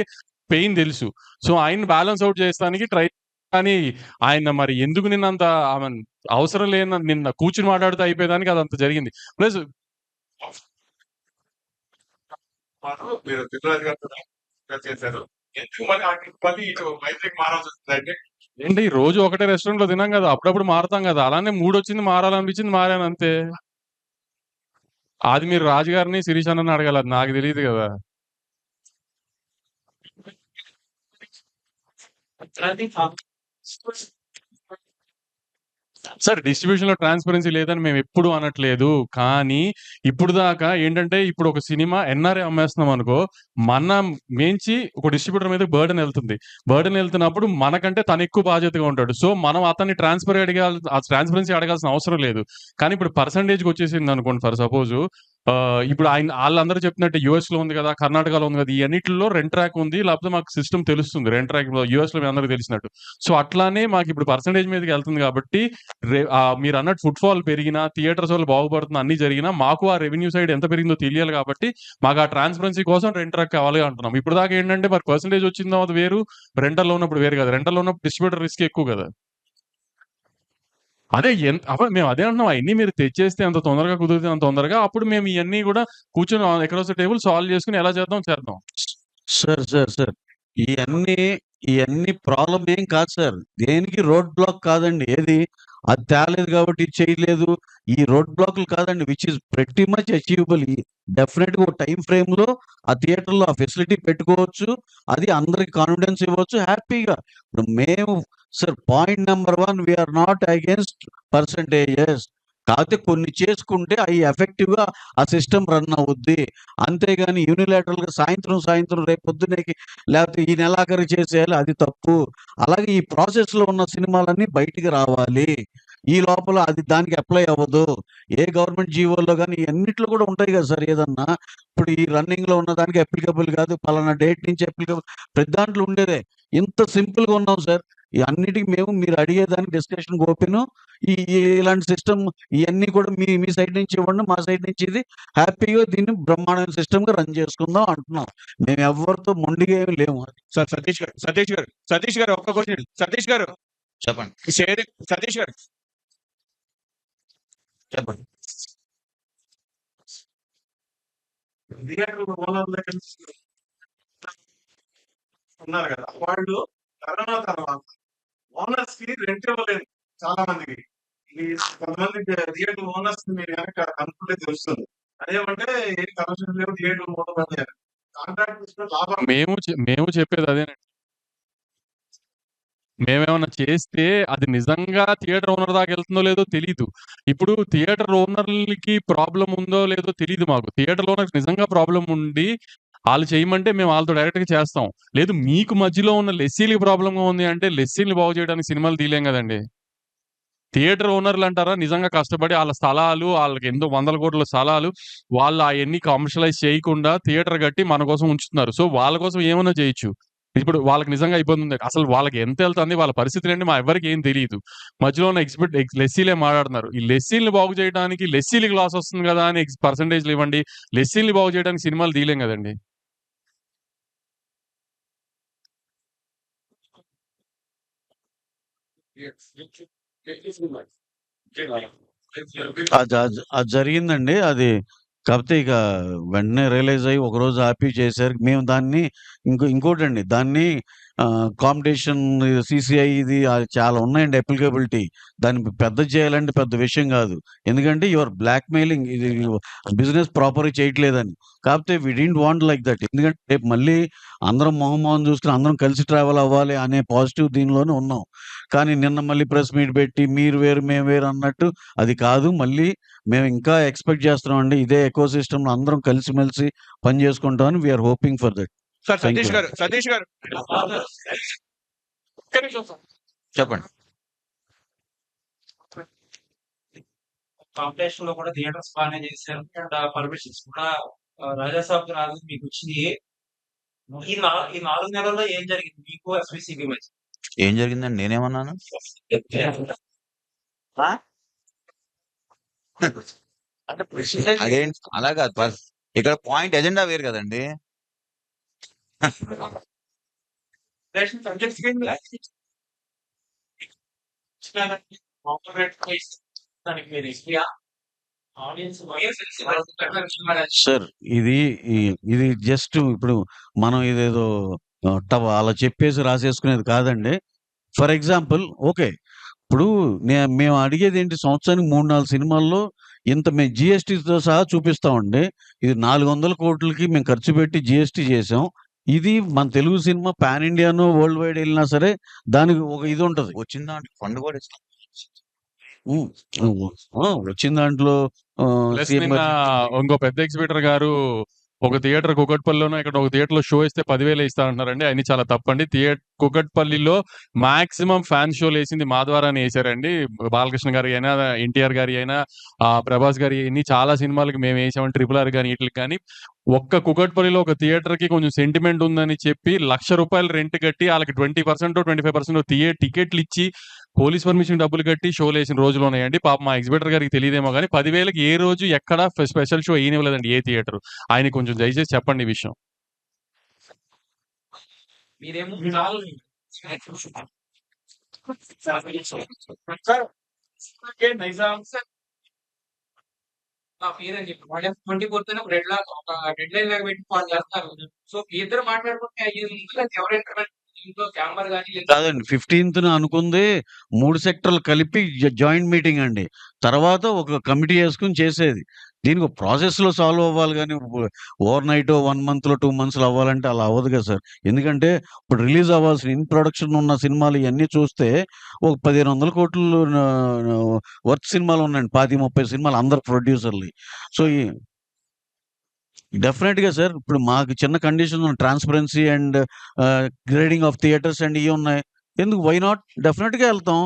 పెయిన్ తెలుసు. సో ఆయన్ని బ్యాలెన్స్ ఔట్ చేయడానికి ట్రై కానీ ఆయన మరి ఎందుకు నిన్నంత అవసరం లేని నిన్న కూర్చొని మాట్లాడితే అయిపోయేదానికి అదంత జరిగింది. ప్లస్ మీరు దిల్రాజు గారు చేశారు. ఎందుకు మళ్ళీ ఇటు మైత్రికి మారాల్సి వస్తుందంటే ఏంటి రోజు ఒకటే రెస్టారెంట్ లో తినాం కదా, అప్పుడప్పుడు మారుతాం కదా, అలానే మూడు వచ్చింది మారాలనిపించింది మారాను అంతే. అది మీరు రాజుగారిని శిరీష్ అన్నని అడగాలి, అది నాకు తెలియదు కదా. సార్ డిస్ట్రిబ్యూషన్ లో ట్రాన్స్పరెన్సీ లేదని మేము ఎప్పుడు అనట్లేదు. కానీ ఇప్పుడు దాకా ఏంటంటే ఇప్పుడు ఒక సినిమా ఎన్ఆర్ఏ అమ్మేస్తున్నాం అనుకో, మనం మేంచి ఒక డిస్ట్రిబ్యూటర్ మీద బర్డెన్ వెళ్తున్నప్పుడు మనకంటే తను ఎక్కువ బాధ్యతగా ఉంటాడు. సో మనం అతన్ని ట్రాన్స్పరెన్సీ అడగాల్సిన అవసరం లేదు. కానీ ఇప్పుడు పర్సంటేజ్కి వచ్చేసింది అనుకోండి, ఫర్ సపోజ్ ఇప్పుడు వాళ్ళందరూ చెప్పినట్టు యూఎస్ లో ఉంది కదా, కర్ణాటకలో ఉంది కదా, ఈ అన్నిటిలో రెంట్ ట్రాక్ ఉంది, లేకపోతే మాకు సిస్టమ్ తెలుస్తుంది రెంట్ ట్రాక్ యూఎస్ లో మీ అందరికి తెలిసినట్టు. సో అట్లానే మాకు ఇప్పుడు పర్సంటేజ్ మీదకి వెళ్తుంది కాబట్టి మీరు అన్నట్టు ఫుట్ఫాల్ పెరిగినా, థియేటర్స్ వాళ్ళు బాగుపడుతున్నా, అన్ని జరిగినా మాకు ఆ రెవెన్యూ సైడ్ ఎంత పెరిగిందో తెలియాలి కాబట్టి మాకు ఆ ట్రాన్స్పరెన్సీ కోసం రెంట్ ట్రాక్ కావాలి అంటున్నాం. ఇప్పుడు దాకా ఏంటంటే మరి పర్సంటేజ్ వచ్చిందో అది వేరు, రెంటల్లో ఉన్నప్పుడు వేరు కదా. రెంటల్లో ఉన్నప్పుడు డిస్ట్రిబ్యూటర్ రిస్క్ ఎక్కువ కదా. అదే మేము అదే అంటున్నాం, అవన్నీ మీరు తెచ్చేస్తే ఎంత తొందరగా కుదిరితే అంత తొందరగా, అప్పుడు మేము ఇవన్నీ కూడా కూర్చొని అక్రాస్ ద టేబుల్ సాల్వ్ చేసుకుని ఎలా చేద్దాం. సార్ ఇవన్నీ ప్రాబ్లం ఏం కాదు సార్. దేనికి రోడ్ బ్లాక్ కాదండి. ఏది అది తేలేదు కాబట్టి ఇది చేయలేదు. ఈ రోడ్ బ్లాక్లు కాదండి, which is pretty much achievable. Definite గా ఒక టైం ఫ్రేమ్ లో ఆ థియేటర్ లో ఆ ఫెసిలిటీ పెట్టుకోవచ్చు, అది అందరికి కాన్ఫిడెన్స్ ఇవ్వచ్చు హ్యాపీగా. ఇప్పుడు మేము sir point number 1, we are not against percentages. కాకపోతే కొన్ని చేసుకుంటే అవి ఎఫెక్టివ్ గా ఆ సిస్టమ్ రన్ అవుద్ది. అంతేగాని యూనిలాటరల్ గా సాయంత్రం రేపు పొద్దునేకి లేకపోతే ఈ నెలాఖరు చేసేయాలి, అది తప్పు. అలాగే ఈ ప్రాసెస్ లో ఉన్న సినిమాలన్నీ బయటికి రావాలి. ఈ లోపల అది దానికి అప్లై అవ్వదు. ఏ గవర్నమెంట్ జీవోల్లో కానీ అన్నిట్లో కూడా ఉంటాయి కదా సార్. ఏదన్నా ఇప్పుడు ఈ రన్నింగ్ లో ఉన్న దానికి అప్లికబుల్ కాదు, పలానా డేట్ నుంచి అప్లికబుల్, ప్రతి దాంట్లో ఉండేదే. ఇంత సింపుల్ గా ఉన్నాం సార్. ఈ అన్నిటికి మీరు అడిగేదానికి డిస్కషన్ ఓపెన్. ఇలాంటి సిస్టమ్ ఇవన్నీ కూడా మీ సైడ్ నుంచి ఇవ్వండి, మా సైడ్ నుంచి ఇది హ్యాపీగా దీన్ని బ్రహ్మాండమైన సిస్టమ్ గా రన్ చేసుకుందాం అంటున్నాం. మేము ఎవరితో మొండిగా ఏమి లేము. సార్ సతీష్ గారు ఒక్క క్వశ్చన్. సతీష్ గారు చెప్పండి. సతీష్ గారు చెప్పండి. థియేటర్ ఉన్నారు కదా, వాళ్ళు కరోనా తర్వాత ఓనర్స్ కి రెంట్ ఇవ్వలేదు చాలా మందికి. ఈ కొంతమంది థియేటర్ ఓనర్స్ మీరు కనుక కనుక్కుంటే తెలుస్తుంది. అదేమంటే ఏ కమిషన్ లేవు, థియేటర్ మూతపడ్డారు. కాంట్రాక్ట్ లాభం. మేము చెప్పేది అదేనండి. మేమేమన్నా చేస్తే అది నిజంగా థియేటర్ ఓనర్ దాకా వెళ్తుందో లేదో తెలీదు. ఇప్పుడు థియేటర్ ఓనర్లకి ప్రాబ్లం ఉందో లేదో తెలియదు మాకు. థియేటర్ ఓనర్స్ నిజంగా ప్రాబ్లం ఉండి వాళ్ళు చేయమంటే మేము వాళ్ళతో డైరెక్ట్ గా చేస్తాం. లేదు మీకు మధ్యలో ఉన్న లెస్సీలకి ప్రాబ్లం ఉంది అంటే లెస్సీని బాగు చేయడానికి సినిమాలు తీయలేం కదండి. థియేటర్ ఓనర్లు అంటారా నిజంగా కష్టపడి వాళ్ళ స్థలాలు, వాళ్ళకి ఎంతో 100 కోట్ల స్థలాలు, వాళ్ళు అవన్నీ కమర్షియలైజ్ చేయకుండా థియేటర్ కట్టి మన కోసం ఉంచుతున్నారు. సో వాళ్ళ కోసం ఏమైనా చేయొచ్చు. ఇప్పుడు వాళ్ళకి నిజంగా ఇబ్బంది ఉంది, అసలు వాళ్ళకి ఎంత వెళ్తుంది, వాళ్ళ పరిస్థితులు ఏంటి మా ఎవరికి ఏం తెలియదు. మధ్యలో ఉన్న లెస్సీలే మాట్లాడుతున్నారు. ఈ లెస్సీల్ని బాగు చేయడానికి లెస్సీలకి లాస్ వస్తుంది కదా అని పర్సంటేజ్లు ఇవ్వండి. లెస్సీల్ని బాగు చేయడానికి సినిమాలు తీయలేం కదండి. అది జరిగిందండి. అది కాకపోతే ఇక వెంటనే రియలైజ్ అయ్యి ఒకరోజు ఆపి చేశారు. మేము దాన్ని ఇంకోటండి, దాన్ని కాంపిటీషన్ సీసీఐ ఇది చాలా ఉన్నాయండి అప్లికబిలిటీ. దాన్ని పెద్ద చేయాలంటే పెద్ద విషయం కాదు. ఎందుకంటే యువర్ బ్లాక్ మెయిలింగ్, ఇది బిజినెస్ ప్రాపర్గా చేయట్లేదని. కాకపోతే we didn't want like that. ఎందుకంటే రేపు మళ్ళీ అందరం మొహం చూసుకుని అందరం కలిసి ట్రావెల్ అవ్వాలి అనే పాజిటివ్ దీనిలోనే ఉన్నాం. కానీ నిన్న మళ్ళీ ప్రెస్ మీట్ పెట్టి మీరు వేరు మేము వేరు అన్నట్టు అది కాదు. మళ్ళీ మేము ఇంకా ఎక్స్పెక్ట్ చేస్తున్నామండి, ఇదే ఎకో సిస్టమ్ అందరం కలిసిమెలిసి పని చేసుకుంటామని we are hoping for that. Sir thank you. Satish garu చెప్పండి. కాంపిటీషన్ లో కూడా థియేటర్స్ బాగానే చేశారు. అండ్ పర్మిషన్స్ కూడా రాజాసాబ్ రాజు మీకు వచ్చింది. ఈ 4 నెలల్లో ఏం జరిగింది మీకు ఎస్విసిబి మధ్య? ఏం జరిగిందండి? నేనేమన్నాను? అంటే ప్రెసిడెంట్ అదేంటి అలా కాదు. ఇక్కడ పాయింట్ ఎజెండా వేరు కదండి. సబ్జెక్ట్స్ దానికి మీరు ఇస్తా ఆడియన్స్ సార్ ఇది జస్ట్ ఇప్పుడు మనం ఇదేదో అలా చెప్పేసి రాసేసుకునేది కాదండి. For example okay. ఇప్పుడు మేము అడిగేది ఏంటి, సంవత్సరానికి 3-4 సినిమాల్లో ఇంత మేము జీఎస్టీతో సహా చూపిస్తామండి. ఇది 400 కోట్లకి మేము ఖర్చు పెట్టి జీఎస్టీ చేసాం. ఇది మన తెలుగు సినిమా పాన్ ఇండియాను వరల్డ్ వైడ్ వెళ్ళినా సరే దానికి ఒక ఇది ఉంటది. వచ్చిన దాంట్లో ఫండ్ కూడా ఇస్తాం. వచ్చిన దాంట్లో ప్లస్ సీఎం నిన్న గారు ఇంకో పెద్ద ఎగ్జిబిటర్ గారు ఒక థియేటర్ కుకట్పల్లిలోనో ఇక్కడ ఒక థియేటర్లో షో ఇస్తే 10,000 ఇస్తా అంటున్నారండి. అన్ని చాలా తప్పండి. కుకట్పల్లిలో మాక్సిమం ఫ్యాన్ షోలు వేసింది మా ద్వారానే వేసారండి. బాలకృష్ణ గారి అయినా, ఎన్టీఆర్ గారి అయినా, ప్రభాస్ గారి ఎన్ని చాలా సినిమాలకి మేము వేసామండి. RRR కానీ వీటికి కానీ. ఒక్క కుకట్పల్లిలో ఒక థియేటర్ కి కొంచెం సెంటిమెంట్ ఉందని చెప్పి ₹1,00,000 రెంట్ కట్టి వాళ్ళకి 20% 25% టికెట్లు ఇచ్చి పోలీస్ పర్మిషన్ డబ్బులు కట్టి షోలు వేసిన రోజులు ఉన్నాయండి. పాప మా ఎగ్జిబిటర్ గారికి తెలియదేమో కానీ 10,000కి ఏ రోజు ఎక్కడ స్పెషల్ షో వేయనివ్వలేదండి ఏ థియేటర్. ఆయన కొంచెం దయచేసి చెప్పండి ఈ విషయం. మీరేమో నైజాం సార్ నా పేరని చెప్పి వాళ్ళు 24th ఒక డెడ్ లైన్ లాగా పెట్టి వాళ్ళు చేస్తారు. సో మీ ఇద్దరు మాట్లాడుకుంటే ఎవరైనా ఇంట్లో ఛాంబర్ కానీ కాదండి. 15th అనుకుంది 3 సెక్టర్లు కలిపి జాయింట్ మీటింగ్ అండి. తర్వాత ఒక కమిటీ వేసుకుని చేసేది. దీనికి ఒక ప్రాసెస్‌లో సాల్వ్ అవ్వాలి గానీ ఓవర్ నైట్ 1 మంత్‌లో 2 మంత్స్‌లో అవ్వాలంటే అలా అవ్వదు కదా సార్. ఎందుకంటే ఇప్పుడు రిలీజ్ అవ్వాల్సిన ఇన్ ప్రొడక్షన్ ఉన్న సినిమాలు ఇయన్నీ చూస్తే ఒక 1,500 కోట్లు వర్త్ సినిమాలు ఉన్నాయండి. 25, 30 సినిమాలు అందరు ప్రొడ్యూసర్‌లయి. సో, డెఫినెట్‌గా సార్. ఇప్పుడు మాకు చిన్న condition transparency and grading of theatres and ఇయి ఉన్నాయి. ఎందుకు వై నాట్? డెఫినెట్‌గా ఎళ్తాం.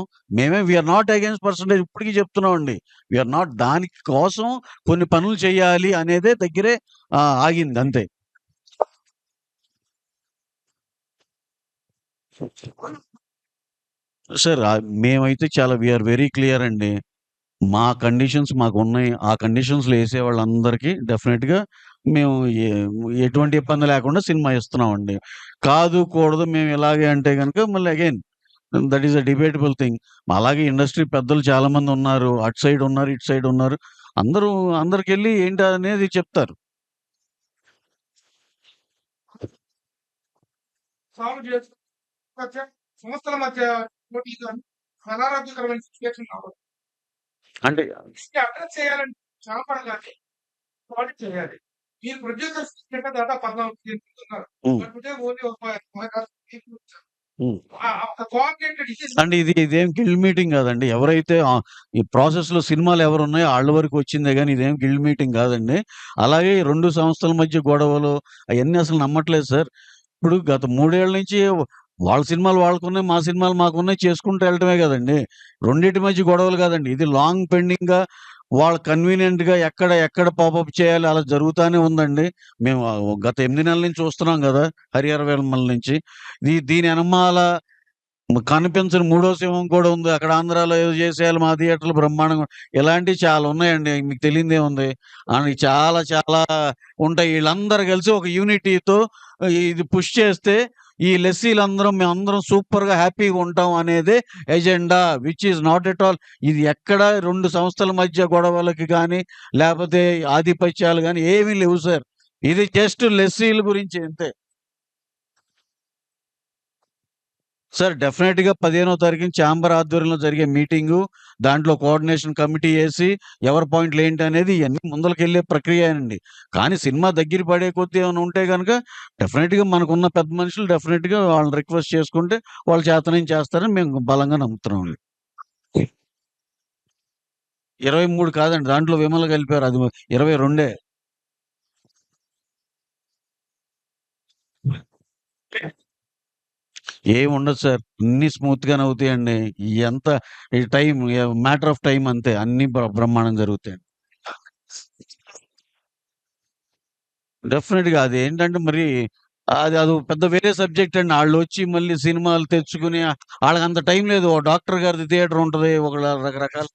We are not against percentage ఇప్పటికి చెప్తున్నామండి. వి ఆర్ నాట్ దాని కోసం కొన్ని పనులు చేయాలి అనేదే దగ్గరే ఆగింది అంతే. సార్ మేమైతే చాలా వి ఆర్ వెరీ క్లియర్ అండి. మా కండిషన్స్ మాకున్నాయి. ఆ కండిషన్స్‌లో ఏసేవాళ్ళందరికీ డెఫినెట్‌గా మేము ఎటువంటి ఇబ్బంది లేకుండా సినిమా ఇస్తున్నామండి. కాదు, కూడదు మేము ఇలాగే అంటే గనుక మళ్ళీ again that is a debatable thing. అలాగే ఇండస్ట్రీ పెద్దలు చాలామంది ఉన్నారు. అటు సైడ్ ఉన్నారు, ఇటు సైడ్ ఉన్నారు. అందరికెళ్ళి ఏంటి అనేది చెప్తారు. సాల్వ్ చేసి సంస్థల మధ్య పోటీ కానీ అనారోగ్యకరమైన సిచ్యువేషన్ రావడం అంటే అడ్రస్ చేయాలంటే చాలా కానీ క్వాలిటీ చేయాలి. మీరు ప్రొడ్యూసర్స్ దాదాపు 14 ఉన్నారు. ఓన్లీ అంటే ఇదేం గిల్డ్ మీటింగ్ కాదండి. ఎవరైతే ఈ ప్రాసెస్‌లో సినిమాలు ఎవరున్నాయో ఆళ్ళ వరకు వచ్చిందే గానీ ఇదేం గిల్డ్ మీటింగ్ కాదండి. అలాగే 2 సంస్థల మధ్య గొడవలు అయన్నీ అసలు నమ్మట్లేదు సార్. ఇప్పుడు గత 3 ఏళ్ల నుంచి వాళ్ళ సినిమాలు వాళ్ళకున్నాయి, మా సినిమాలు మాకున్నాయి చేసుకుంటూ వెళ్ళటమే కదండీ. రెండిటి మధ్య గొడవలు కాదండి. ఇది లాంగ్ పెండింగ్‌గా వాళ్ళు కన్వీనియంట్‌గా ఎక్కడ పాపప్ చేయాలి అలా జరుగుతానే ఉందండి. మేము గత 8 నెలల నుంచి చూస్తున్నాం గదా! హరిహర వీరమల నుంచి. దీని ఎనమాల కనిపించని మూడో సింహం కూడా ఉంది. అక్కడ ఆంధ్రాలో ఏదో చేసేయాలి, మా థియేటర్‌లు బ్రహ్మాండంగా ఇలాంటివి చాలా ఉన్నాయండి. మీకు తెలియనిదేముంది. అని చాలా ఉంటాయి. ఈళ్ళందరూ కలిసి ఒక యూనిటీతో ఇది పుష్ చేస్తే ఈ మేమందరం సూపర్‌గా హ్యాపీగా ఉంటాం అనేదే agenda. Which is not at all. ఇది ఎక్కడ 2 సంస్థల మధ్య గొడవలకి గానీ, లేపోతే ఆధిపత్యాలు గానీ ఏమీ లేవు సార్. ఇది జస్ట్ లెస్సీల గురించి అంతే. సార్ డెఫినెట్‌గా 15వ తారీఖున ఛాంబర్ ఆధ్వర్యంలో జరిగే మీటింగు, దాంట్లో కోఆర్డినేషన్ కమిటీ ఏసి ఎవరి పాయింట్‌లేంటనేది ఇయన్నీ ముందలకెళ్ళే ప్రక్రియనండి. కానీ సినిమా దగ్గర పడే కొద్దీ ఏమైనా ఉంటే గనక డెఫినెట్‌గా మనకున్న పెద్ద మనుషులు డెఫినెట్‌గా వాళ్ళని రిక్వెస్ట్ చేసుకుంటే వాళ్ళు చేతనైంది చేస్తారని మేము బలంగా నమ్ముతున్నామండి. 23 కాదండి. దాంట్లో విమల కలిపారు. అది 22. ఏముండదు సార్. అన్నీ స్మూత్‌గానే అవుతాయండి. ఎంత ఈ టైం మ్యాటర్ ఆఫ్ టైమ్ అంతే. అన్నీ బ్రహ్మాండంగా జరుగుతాయండి. డెఫినిట్‌గా అదేంటంటే మరి అదో పెద్ద వేరే సబ్జెక్ట్ అండి. ఆళ్ళొచ్చి మళ్ళీ సినిమాలు తెచ్చుకొని ఆళ్ళకంత టైం లేదు. ఓ డాక్టర్ గారిది థియేటర్ ఉంటది. ఒకళ్ళ రకరకాల